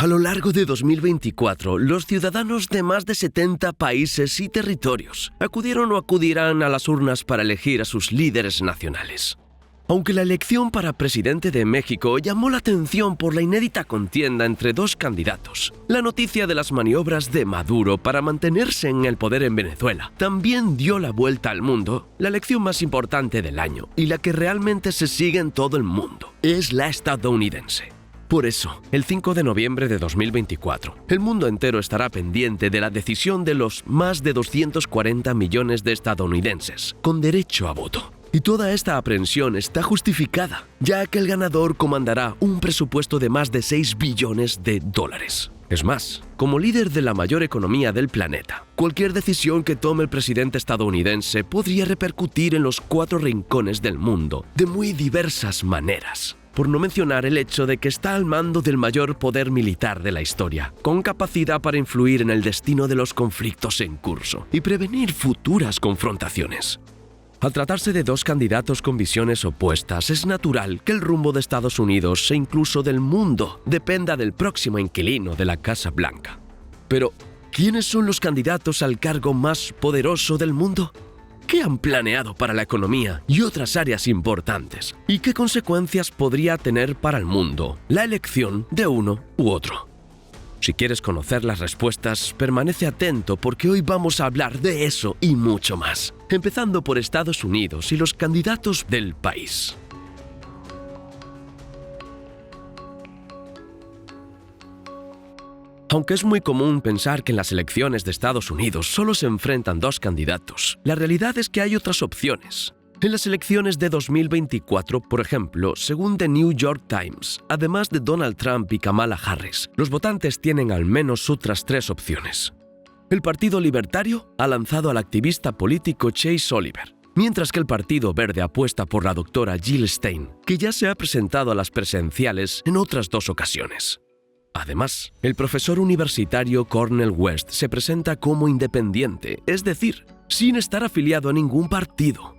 A lo largo de 2024, los ciudadanos de más de 70 países y territorios acudieron o acudirán a las urnas para elegir a sus líderes nacionales. Aunque la elección para presidente de México llamó la atención por la inédita contienda entre dos candidatos, la noticia de las maniobras de Maduro para mantenerse en el poder en Venezuela también dio la vuelta al mundo. La elección más importante del año y la que realmente se sigue en todo el mundo es la estadounidense. Por eso, el 5 de noviembre de 2024, el mundo entero estará pendiente de la decisión de los más de 240 millones de estadounidenses con derecho a voto. Y toda esta aprehensión está justificada, ya que el ganador comandará un presupuesto de más de 6 billones de dólares. Es más, como líder de la mayor economía del planeta, cualquier decisión que tome el presidente estadounidense podría repercutir en los 4 rincones del mundo de muy diversas maneras. Por no mencionar el hecho de que está al mando del mayor poder militar de la historia, con capacidad para influir en el destino de los conflictos en curso y prevenir futuras confrontaciones. Al tratarse de dos candidatos con visiones opuestas, es natural que el rumbo de Estados Unidos e incluso del mundo dependa del próximo inquilino de la Casa Blanca. Pero, ¿quiénes son los candidatos al cargo más poderoso del mundo? ¿Qué han planeado para la economía y otras áreas importantes? ¿Y qué consecuencias podría tener para el mundo la elección de uno u otro? Si quieres conocer las respuestas, permanece atento porque hoy vamos a hablar de eso y mucho más, empezando por Estados Unidos y los candidatos del país. Aunque es muy común pensar que en las elecciones de Estados Unidos solo se enfrentan dos candidatos, la realidad es que hay otras opciones. En las elecciones de 2024, por ejemplo, según The New York Times, además de Donald Trump y Kamala Harris, los votantes tienen al menos otras 3 opciones. El Partido Libertario ha lanzado al activista político Chase Oliver, mientras que el Partido Verde apuesta por la doctora Jill Stein, que ya se ha presentado a las presidenciales en otras 2 ocasiones. Además, el profesor universitario Cornel West se presenta como independiente, es decir, sin estar afiliado a ningún partido.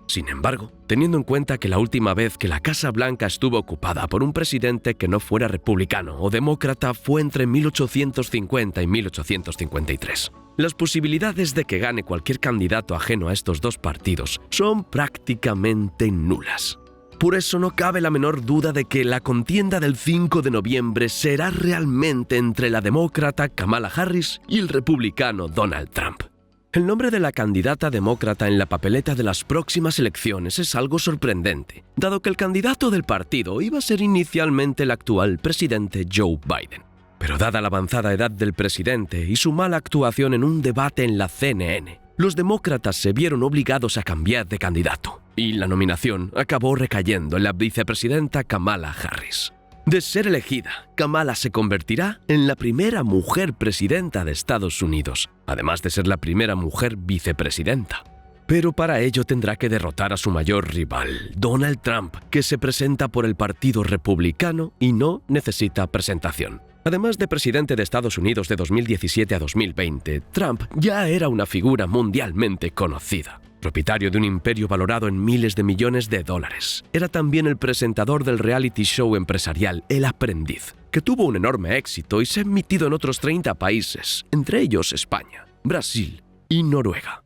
Sin embargo, teniendo en cuenta que la última vez que la Casa Blanca estuvo ocupada por un presidente que no fuera republicano o demócrata fue entre 1850 y 1853, las posibilidades de que gane cualquier candidato ajeno a estos 2 partidos son prácticamente nulas. Por eso no cabe la menor duda de que la contienda del 5 de noviembre será realmente entre la demócrata Kamala Harris y el republicano Donald Trump. El nombre de la candidata demócrata en la papeleta de las próximas elecciones es algo sorprendente, dado que el candidato del partido iba a ser inicialmente el actual presidente Joe Biden. Pero dada la avanzada edad del presidente y su mala actuación en un debate en la CNN, los demócratas se vieron obligados a cambiar de candidato, y la nominación acabó recayendo en la vicepresidenta Kamala Harris. De ser elegida, Kamala se convertirá en la primera mujer presidenta de Estados Unidos, además de ser la primera mujer vicepresidenta. Pero para ello tendrá que derrotar a su mayor rival, Donald Trump, que se presenta por el Partido Republicano y no necesita presentación. Además de presidente de Estados Unidos de 2017 a 2020, Trump ya era una figura mundialmente conocida. Propietario de un imperio valorado en miles de millones de dólares, era también el presentador del reality show empresarial El Aprendiz, que tuvo un enorme éxito y se ha emitido en otros 30 países, entre ellos España, Brasil y Noruega.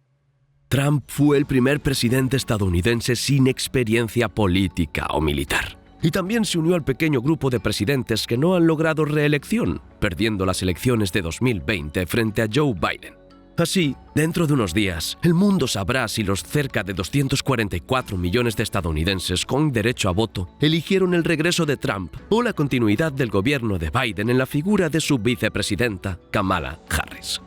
Trump fue el primer presidente estadounidense sin experiencia política o militar. Y también se unió al pequeño grupo de presidentes que no han logrado reelección, perdiendo las elecciones de 2020 frente a Joe Biden. Así, dentro de unos días, el mundo sabrá si los cerca de 244 millones de estadounidenses con derecho a voto eligieron el regreso de Trump o la continuidad del gobierno de Biden en la figura de su vicepresidenta, Kamala Harris.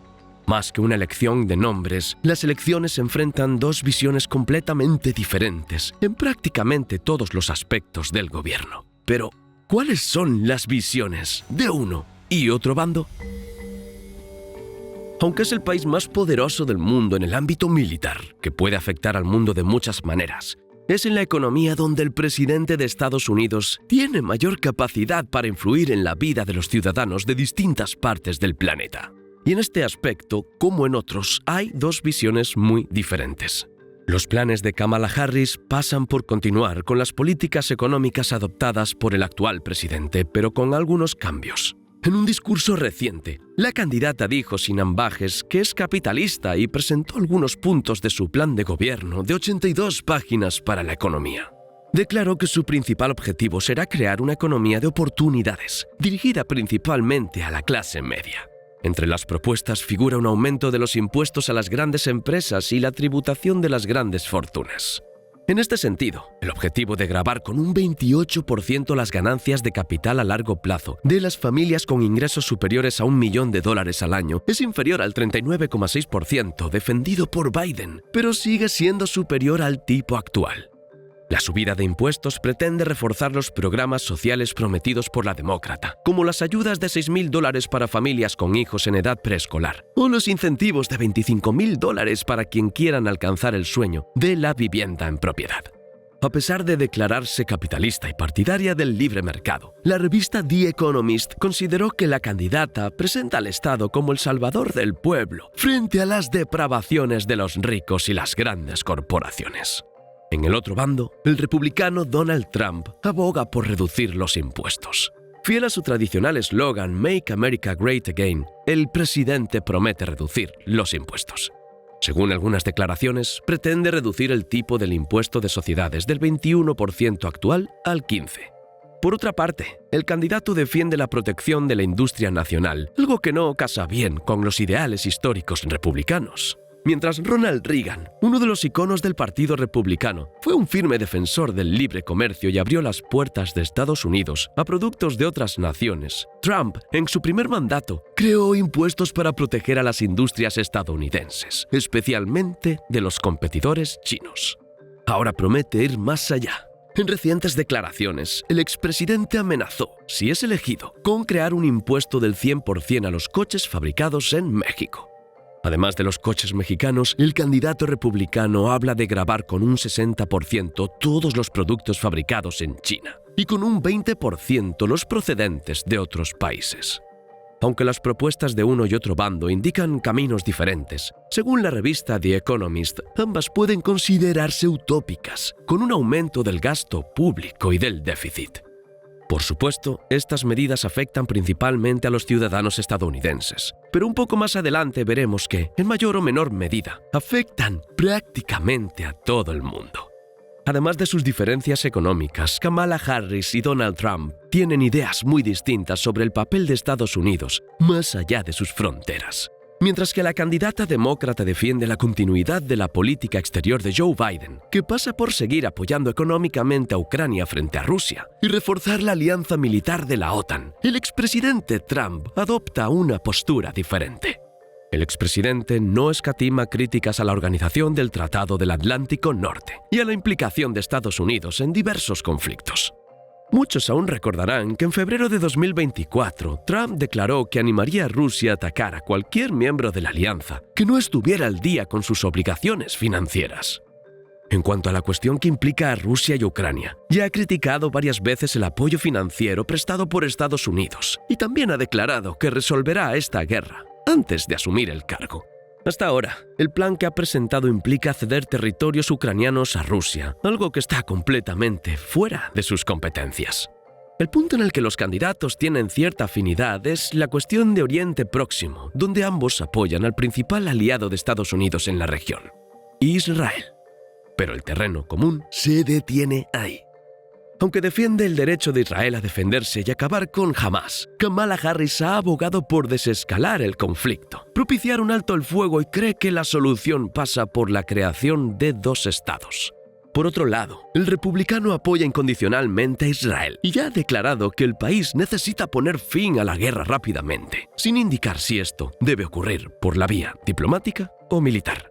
Más que una elección de nombres, las elecciones enfrentan 2 visiones completamente diferentes en prácticamente todos los aspectos del gobierno. Pero, ¿cuáles son las visiones de uno y otro bando? Aunque es el país más poderoso del mundo en el ámbito militar, que puede afectar al mundo de muchas maneras, es en la economía donde el presidente de Estados Unidos tiene mayor capacidad para influir en la vida de los ciudadanos de distintas partes del planeta. Y en este aspecto, como en otros, hay 2 visiones muy diferentes. Los planes de Kamala Harris pasan por continuar con las políticas económicas adoptadas por el actual presidente, pero con algunos cambios. En un discurso reciente, la candidata dijo sin ambages que es capitalista y presentó algunos puntos de su plan de gobierno de 82 páginas para la economía. Declaró que su principal objetivo será crear una economía de oportunidades, dirigida principalmente a la clase media. Entre las propuestas figura un aumento de los impuestos a las grandes empresas y la tributación de las grandes fortunas. En este sentido, el objetivo de gravar con un 28% las ganancias de capital a largo plazo de las familias con ingresos superiores a $1 millón al año es inferior al 39,6% defendido por Biden, pero sigue siendo superior al tipo actual. La subida de impuestos pretende reforzar los programas sociales prometidos por la demócrata, como las ayudas de $6.000 para familias con hijos en edad preescolar, o los incentivos de $25.000 para quien quieran alcanzar el sueño de la vivienda en propiedad. A pesar de declararse capitalista y partidaria del libre mercado, la revista The Economist consideró que la candidata presenta al Estado como el salvador del pueblo frente a las depravaciones de los ricos y las grandes corporaciones. En el otro bando, el republicano Donald Trump aboga por reducir los impuestos. Fiel a su tradicional eslogan Make America Great Again, el presidente promete reducir los impuestos. Según algunas declaraciones, pretende reducir el tipo del impuesto de sociedades del 21% actual al 15%. Por otra parte, el candidato defiende la protección de la industria nacional, algo que no casa bien con los ideales históricos republicanos. Mientras Ronald Reagan, uno de los iconos del Partido Republicano, fue un firme defensor del libre comercio y abrió las puertas de Estados Unidos a productos de otras naciones, Trump, en su primer mandato, creó impuestos para proteger a las industrias estadounidenses, especialmente de los competidores chinos. Ahora promete ir más allá. En recientes declaraciones, el expresidente amenazó, si es elegido, con crear un impuesto del 100% a los coches fabricados en México. Además de los coches mexicanos, el candidato republicano habla de gravar con un 60% todos los productos fabricados en China y con un 20% los procedentes de otros países. Aunque las propuestas de uno y otro bando indican caminos diferentes, según la revista The Economist, ambas pueden considerarse utópicas, con un aumento del gasto público y del déficit. Por supuesto, estas medidas afectan principalmente a los ciudadanos estadounidenses, pero un poco más adelante veremos que, en mayor o menor medida, afectan prácticamente a todo el mundo. Además de sus diferencias económicas, Kamala Harris y Donald Trump tienen ideas muy distintas sobre el papel de Estados Unidos más allá de sus fronteras. Mientras que la candidata demócrata defiende la continuidad de la política exterior de Joe Biden, que pasa por seguir apoyando económicamente a Ucrania frente a Rusia y reforzar la alianza militar de la OTAN, el expresidente Trump adopta una postura diferente. El expresidente no escatima críticas a la Organización del Tratado del Atlántico Norte y a la implicación de Estados Unidos en diversos conflictos. Muchos aún recordarán que en febrero de 2024, Trump declaró que animaría a Rusia a atacar a cualquier miembro de la alianza que no estuviera al día con sus obligaciones financieras. En cuanto a la cuestión que implica a Rusia y Ucrania, ya ha criticado varias veces el apoyo financiero prestado por Estados Unidos y también ha declarado que resolverá esta guerra antes de asumir el cargo. Hasta ahora, el plan que ha presentado implica ceder territorios ucranianos a Rusia, algo que está completamente fuera de sus competencias. El punto en el que los candidatos tienen cierta afinidad es la cuestión de Oriente Próximo, donde ambos apoyan al principal aliado de Estados Unidos en la región, Israel. Pero el terreno común se detiene ahí. Aunque defiende el derecho de Israel a defenderse y acabar con Hamás, Kamala Harris ha abogado por desescalar el conflicto, propiciar un alto el fuego y cree que la solución pasa por la creación de 2 estados. Por otro lado, el republicano apoya incondicionalmente a Israel y ya ha declarado que el país necesita poner fin a la guerra rápidamente, sin indicar si esto debe ocurrir por la vía diplomática o militar.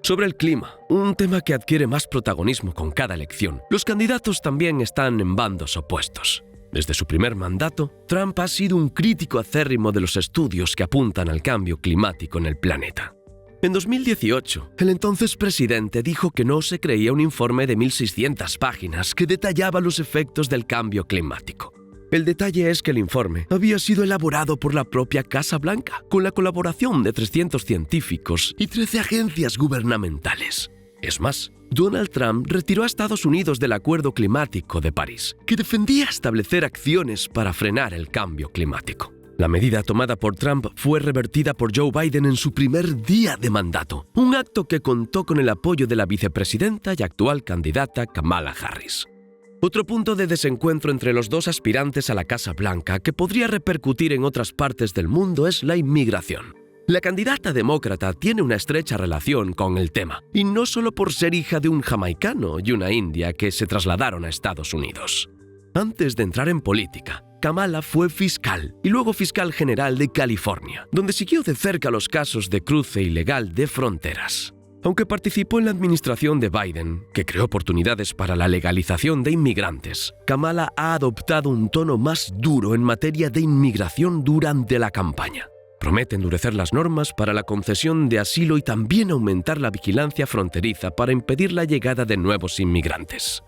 Sobre el clima, un tema que adquiere más protagonismo con cada elección, los candidatos también están en bandos opuestos. Desde su primer mandato, Trump ha sido un crítico acérrimo de los estudios que apuntan al cambio climático en el planeta. En 2018, el entonces presidente dijo que no se creía un informe de 1.600 páginas que detallaba los efectos del cambio climático. El detalle es que el informe había sido elaborado por la propia Casa Blanca, con la colaboración de 300 científicos y 13 agencias gubernamentales. Es más, Donald Trump retiró a Estados Unidos del Acuerdo Climático de París, que defendía establecer acciones para frenar el cambio climático. La medida tomada por Trump fue revertida por Joe Biden en su primer día de mandato, un acto que contó con el apoyo de la vicepresidenta y actual candidata Kamala Harris. Otro punto de desencuentro entre los dos aspirantes a la Casa Blanca que podría repercutir en otras partes del mundo es la inmigración. La candidata demócrata tiene una estrecha relación con el tema, y no solo por ser hija de un jamaicano y una india que se trasladaron a Estados Unidos. Antes de entrar en política, Kamala fue fiscal y luego fiscal general de California, donde siguió de cerca los casos de cruce ilegal de fronteras. Aunque participó en la administración de Biden, que creó oportunidades para la legalización de inmigrantes, Kamala ha adoptado un tono más duro en materia de inmigración durante la campaña. Promete endurecer las normas para la concesión de asilo y también aumentar la vigilancia fronteriza para impedir la llegada de nuevos inmigrantes.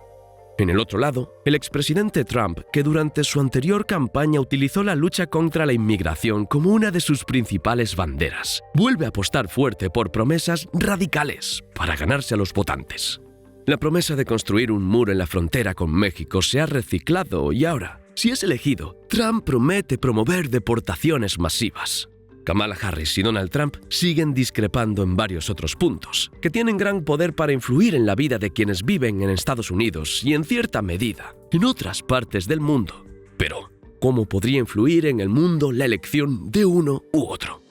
En el otro lado, el expresidente Trump, que durante su anterior campaña utilizó la lucha contra la inmigración como una de sus principales banderas, vuelve a apostar fuerte por promesas radicales para ganarse a los votantes. La promesa de construir un muro en la frontera con México se ha reciclado y ahora, si es elegido, Trump promete promover deportaciones masivas. Kamala Harris y Donald Trump siguen discrepando en varios otros puntos, que tienen gran poder para influir en la vida de quienes viven en Estados Unidos y, en cierta medida, en otras partes del mundo. Pero, ¿cómo podría influir en el mundo la elección de uno u otro?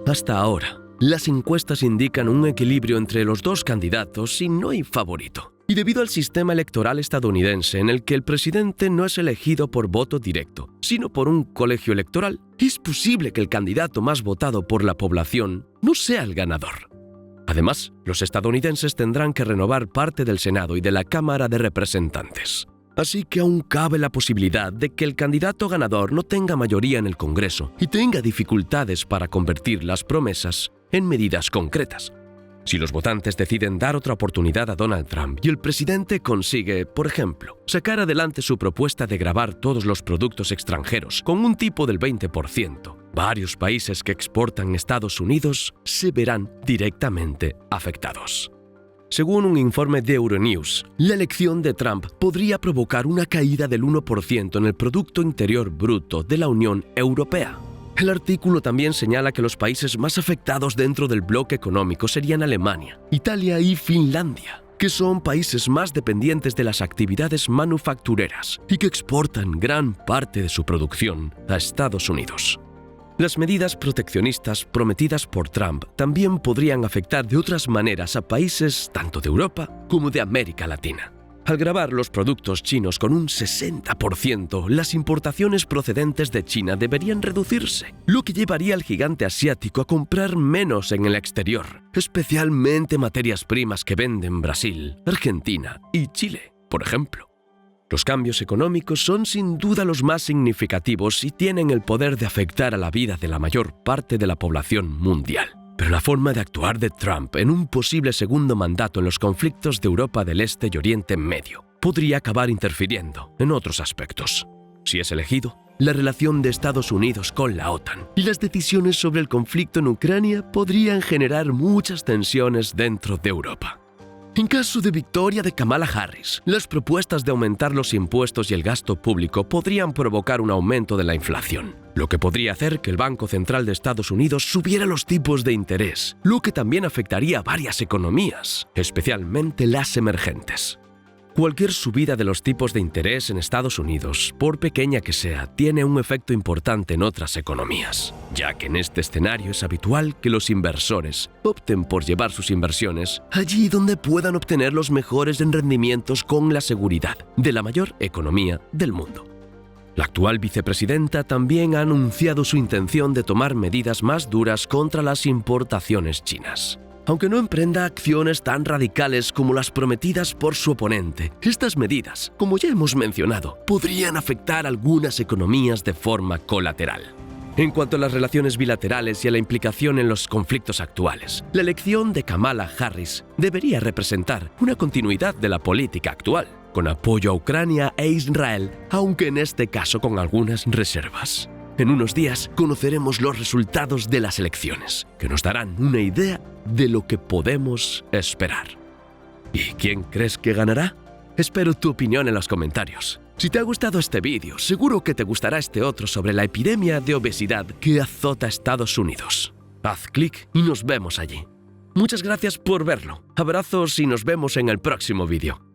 Hasta ahora, las encuestas indican un equilibrio entre los dos candidatos y no hay favorito. Y debido al sistema electoral estadounidense en el que el presidente no es elegido por voto directo, sino por un colegio electoral, es posible que el candidato más votado por la población no sea el ganador. Además, los estadounidenses tendrán que renovar parte del Senado y de la Cámara de Representantes. Así que aún cabe la posibilidad de que el candidato ganador no tenga mayoría en el Congreso y tenga dificultades para convertir las promesas en medidas concretas. Si los votantes deciden dar otra oportunidad a Donald Trump y el presidente consigue, por ejemplo, sacar adelante su propuesta de gravar todos los productos extranjeros con un tipo del 20%, varios países que exportan a Estados Unidos se verán directamente afectados. Según un informe de Euronews, la elección de Trump podría provocar una caída del 1% en el Producto Interior Bruto de la Unión Europea. El artículo también señala que los países más afectados dentro del bloque económico serían Alemania, Italia y Finlandia, que son países más dependientes de las actividades manufactureras y que exportan gran parte de su producción a Estados Unidos. Las medidas proteccionistas prometidas por Trump también podrían afectar de otras maneras a países tanto de Europa como de América Latina. Al gravar los productos chinos con un 60%, las importaciones procedentes de China deberían reducirse, lo que llevaría al gigante asiático a comprar menos en el exterior, especialmente materias primas que venden Brasil, Argentina y Chile, por ejemplo. Los cambios económicos son sin duda los más significativos y tienen el poder de afectar a la vida de la mayor parte de la población mundial. Pero la forma de actuar de Trump en un posible segundo mandato en los conflictos de Europa del Este y Oriente Medio podría acabar interfiriendo en otros aspectos. Si es elegido, la relación de Estados Unidos con la OTAN y las decisiones sobre el conflicto en Ucrania podrían generar muchas tensiones dentro de Europa. En caso de victoria de Kamala Harris, las propuestas de aumentar los impuestos y el gasto público podrían provocar un aumento de la inflación, lo que podría hacer que el Banco Central de Estados Unidos subiera los tipos de interés, lo que también afectaría a varias economías, especialmente las emergentes. Cualquier subida de los tipos de interés en Estados Unidos, por pequeña que sea, tiene un efecto importante en otras economías, ya que en este escenario es habitual que los inversores opten por llevar sus inversiones allí donde puedan obtener los mejores rendimientos con la seguridad de la mayor economía del mundo. La actual vicepresidenta también ha anunciado su intención de tomar medidas más duras contra las importaciones chinas. Aunque no emprenda acciones tan radicales como las prometidas por su oponente, estas medidas, como ya hemos mencionado, podrían afectar a algunas economías de forma colateral. En cuanto a las relaciones bilaterales y a la implicación en los conflictos actuales, la elección de Kamala Harris debería representar una continuidad de la política actual, con apoyo a Ucrania e Israel, aunque en este caso con algunas reservas. En unos días conoceremos los resultados de las elecciones, que nos darán una idea de lo que podemos esperar. ¿Y quién crees que ganará? Espero tu opinión en los comentarios. Si te ha gustado este vídeo, seguro que te gustará este otro sobre la epidemia de obesidad que azota a Estados Unidos. Haz clic y nos vemos allí. Muchas gracias por verlo. Abrazos y nos vemos en el próximo vídeo.